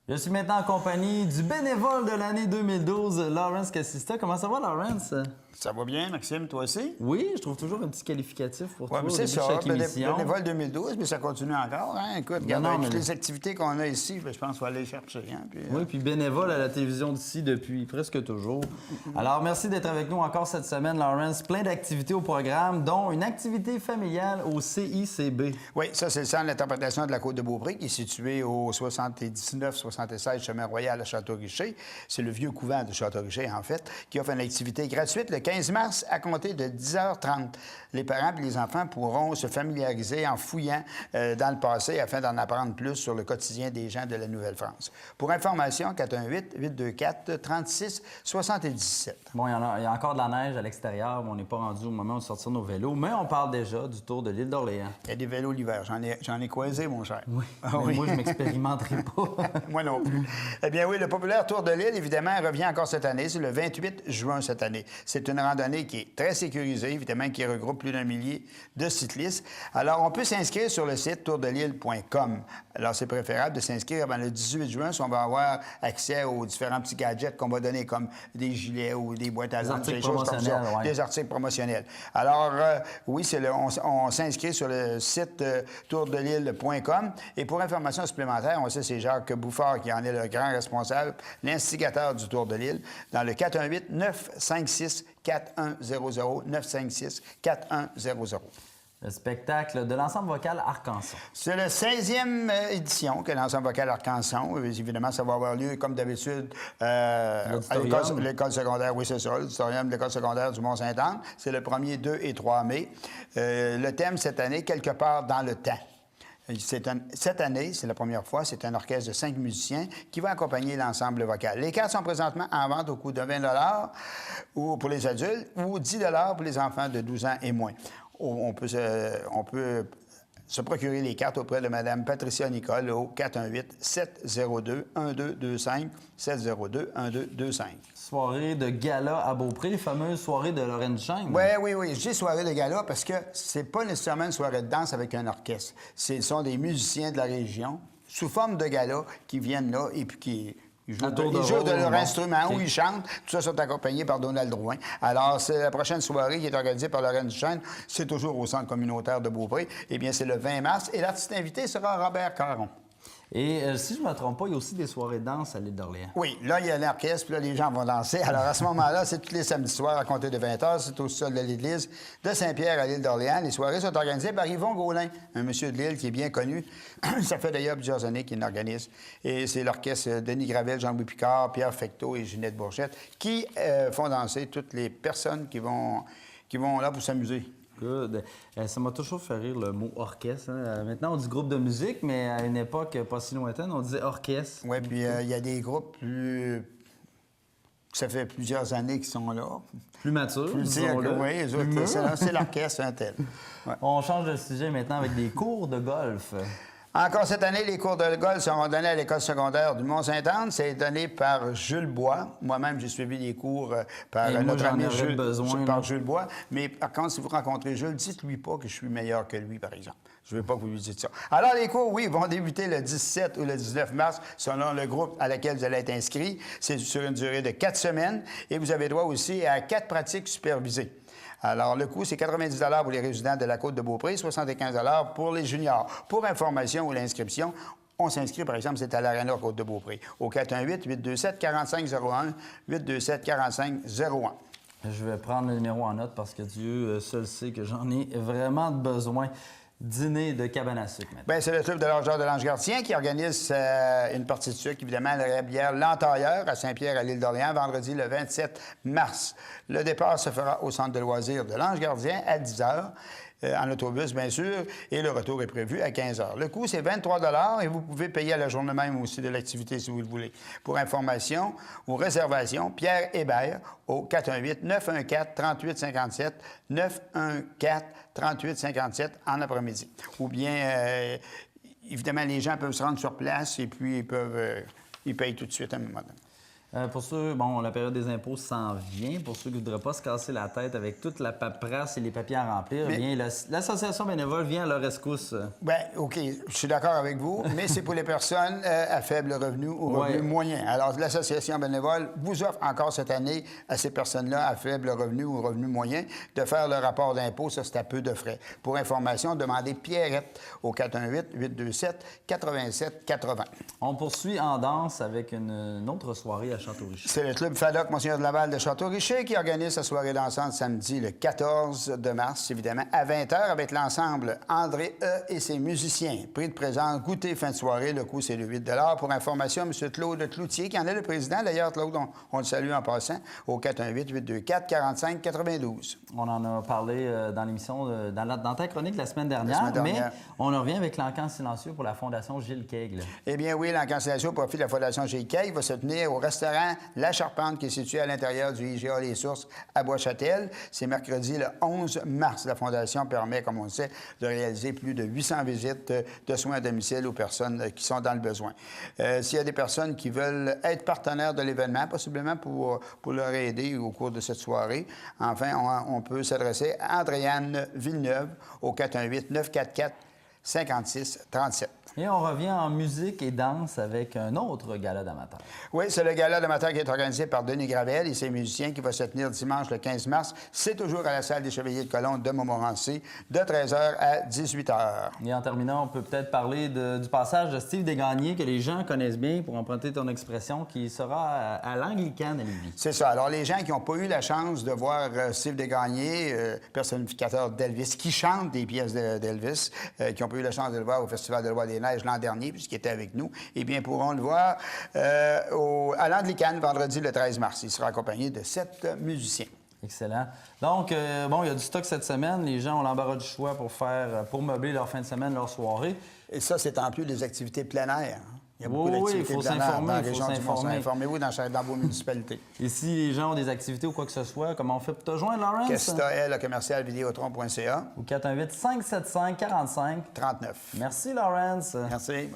Je suis maintenant en compagnie du bénévole de l'année 2012, Lawrence Cassista. Comment ça va, Lawrence? Ça va bien, Maxime, toi aussi? Oui, je trouve toujours un petit qualificatif pour toi au c'est début de ça, chaque émission. bénévole 2012, mais ça continue encore. Hein? Écoute, regarde, non, avec mais- toutes les activités qu'on a ici, je pense qu'il faut aller les chercher. Hein? Puis, Oui, puis bénévole à la télévision d'ici depuis presque toujours. Alors, merci d'être avec nous encore cette semaine, Lawrence. Plein d'activités au programme, dont une activité familiale au CICB. Oui, ça, c'est le centre d'interprétation de la Côte-de-Beaupré, qui est situé au 79-76 Chemin Royal à Château-Richer. C'est le vieux couvent de Château-Richer, en fait, qui offre une activité gratuite le 15 mars à compter de 10h30. Les parents et les enfants pourront se familiariser en fouillant dans le passé afin d'en apprendre plus sur le quotidien des gens de la Nouvelle-France. Pour information, 418-824-3677. Bon, il y a encore de la neige à l'extérieur, mais on n'est pas rendu au moment de sortir nos vélos, mais on parle déjà du tour de l'île d'Orléans. Il y a des vélos l'hiver. J'en ai croisé, mon cher. Oui, Ah mais oui. moi, je m'expérimenterai pas. Moi non plus. Eh bien oui, le populaire Tour de l'île, évidemment, revient encore cette année. C'est le 28 juin cette année. C'est une randonnée qui est très sécurisée, évidemment, qui regroupe plus d'un millier de cyclistes. Alors, on peut s'inscrire sur le site tourdelille.com. Alors, c'est préférable de s'inscrire avant le 18 juin si on va avoir accès aux différents petits gadgets qu'on va donner, comme des gilets ou des boîtes à lunch, articles des choses comme ça. promotionnels, ouais. Des articles promotionnels. Alors, oui, on s'inscrit sur le site tourdelille.com. Et pour information supplémentaire, on sait c'est Jacques Bouffard qui en est le grand responsable, l'instigateur du Tour de l'île, dans le 418-956-4100, 956-4100. Le spectacle de l'ensemble vocal Arcanson. C'est la 16e édition que l'ensemble vocal Arcanson. Évidemment, ça va avoir lieu, comme d'habitude, à l'école secondaire. Oui, c'est ça, l'auditorium de l'école secondaire du Mont-Saint-Anne. C'est le 1er, 2 et 3 mai. Le thème cette année, quelque part dans le temps. Cette année, c'est la première fois, c'est un orchestre de 5 musiciens qui va accompagner l'ensemble vocal. Les cartes sont présentement en vente au coût de 20 ou pour les adultes ou 10 pour les enfants de 12 ans et moins. On peut se procurer les cartes auprès de Mme Patricia Nicole au 418-702-1225, 702-1225. Soirée de gala à Beaupré, les fameuses soirées de Lorraine Duchesne. Oui. Je dis soirée de gala parce que c'est pas nécessairement une soirée de danse avec un orchestre. Ce sont des musiciens de la région, sous forme de gala, qui viennent là et puis qui jouent de leur instrument ou ils chantent. Tout ça sont accompagnés par Donald Drouin. Alors, c'est la prochaine soirée qui est organisée par Lorraine Duchesne. C'est toujours au Centre communautaire de Beaupré. Eh bien, c'est le 20 mars. Et l'artiste invité sera Robert Caron. Et si je ne me trompe pas, il y a aussi des soirées de danse à l'île d'Orléans. Oui, là, il y a l'orchestre, puis là, les gens vont danser. Alors, à ce moment-là, c'est tous les samedis soirs à compter de 20h. C'est au sol de l'église de Saint-Pierre à l'île d'Orléans. Les soirées sont organisées par Yvon Gaulin, un monsieur de l'île qui est bien connu. Ça fait d'ailleurs plusieurs années qu'il l'organise. Et c'est l'orchestre Denis Gravel, Jean-Louis Picard, Pierre Fecteau et Ginette Bourchette qui font danser toutes les personnes qui vont là pour s'amuser. Good. Ça m'a toujours fait rire le mot orchestre. Hein. Maintenant, on dit groupe de musique, mais à une époque pas si lointaine, on disait orchestre. Oui, puis il y a des groupes ça fait plusieurs années qu'ils sont là. Plus matures, disons-le. Oui, les autres, c'est l'orchestre, un tel. Ouais. On change de sujet maintenant avec des cours de golf. Encore cette année, les cours de golf seront donnés à l'école secondaire du Mont-Saint-Anne. C'est donné par Jules Bois. Moi-même, j'ai suivi des cours par notre ami Jules Bois. Mais par contre, si vous rencontrez Jules, dites-lui pas que je suis meilleur que lui, par exemple. Je ne veux pas que vous lui dites ça. Alors, les cours, oui, vont débuter le 17 ou le 19 mars, selon le groupe à laquelle vous allez être inscrit. C'est sur une durée de 4 semaines. Et vous avez droit aussi à 4 pratiques supervisées. Alors, le coût, c'est 90 pour les résidents de la Côte-de-Beaupré, 75 pour les juniors. Pour information ou l'inscription, on s'inscrit, par exemple, c'est à l'Arena Côte-de-Beaupré, au 418-827-4501, 827-4501. Je vais prendre le numéro en note parce que Dieu seul sait que j'en ai vraiment besoin. Dîner de cabane à sucre, maintenant. Bien, c'est le club de l'Argeur de l'Ange Gardien qui organise une partie de sucre, évidemment, à la bière L'Entailleur à Saint-Pierre, à l'île d'Orléans, vendredi le 27 mars. Le départ se fera au centre de loisirs de l'Ange Gardien à 10 h. En autobus, bien sûr, et le retour est prévu à 15 h. Le coût, c'est 23 et vous pouvez payer à la journée même aussi de l'activité si vous le voulez. Pour information ou réservation, Pierre Hébert au 418-914-3857, 914-3857 en après-midi. Ou bien, évidemment, les gens peuvent se rendre sur place et puis ils payent tout de suite à un moment donné. Pour ceux, bon, la période des impôts s'en vient. Pour ceux qui ne voudraient pas se casser la tête avec toute la paperasse et les papiers à remplir, bien, l'association bénévole vient à leur rescousse. Bien, OK, je suis d'accord avec vous, mais c'est pour les personnes à faible revenu ou revenu moyen. Alors, l'association bénévole vous offre encore cette année à ces personnes-là à faible revenu ou revenu moyen de faire le rapport d'impôt. Ça, c'est à peu de frais. Pour information, demandez Pierrette au 418-827-87-80. On poursuit en danse avec une autre soirée à Château-Richer. C'est le club Faloc Monseigneur de Laval de Château-Richer qui organise sa soirée dansante samedi le 14 de mars, évidemment, à 20h avec l'ensemble André E. et ses musiciens. Prix de présence, goûter fin de soirée, le coût c'est le 8 $. Pour information, M. Claude Cloutier, qui en est le président, d'ailleurs, Claude, on le salue en passant, au 418-824-45-92. On en a parlé dans l'émission, dans ta chronique la semaine dernière, mais on en revient avec l'encan silencieux pour la Fondation Gilles Keigle. Eh bien oui, l'encan silencieux au profit de la Fondation Gilles Keigle va se tenir au restaurant La Charpente, qui est situé à l'intérieur du IGA Les Sources à Bois-Châtel. C'est mercredi le 11 mars. La Fondation permet, comme on le sait, de réaliser plus de 800 visites de soins à domicile aux personnes qui sont dans le besoin. S'il y a des personnes qui veulent être partenaires de l'événement, possiblement pour leur aider au cours de cette soirée, enfin, on peut s'adresser à Andréane Villeneuve au 418-944-5637. Et on revient en musique et danse avec un autre gala d'amateurs. Oui, c'est le gala d'amateurs qui est organisé par Denis Gravel et ses musiciens qui va se tenir dimanche le 15 mars. C'est toujours à la salle des Chevaliers de Colomb de Montmorency de 13h à 18h. Et en terminant, on peut peut-être parler du passage de Steve Desgagnés que les gens connaissent bien, pour emprunter ton expression, qui sera à l'Anglicane à Lévis. C'est ça. Alors, les gens qui n'ont pas eu la chance de voir Steve Desgagnés, personnificateur d'Elvis, qui chante des pièces d'Elvis, qui n'ont pas eu la chance de le voir au Festival de Loi des Neiges l'an dernier, puisqu'il était avec nous, eh bien, pourront le voir à l'Anglicane, vendredi le 13 mars. Il sera accompagné de 7 musiciens. Excellent. Donc, bon, il y a du stock cette semaine. Les gens ont l'embarras du choix pour meubler leur fin de semaine, leur soirée. Et ça, c'est en plus des activités plein air. Il y a beaucoup d'activités plein air dans la région du Mont-Saint. Informez-vous dans vos municipalités. Et si les gens ont des activités ou quoi que ce soit, comment on fait pour te joindre, Lawrence? Questoel@vidéotron.ca ou 418-575-45-39. Merci, Lawrence. Merci.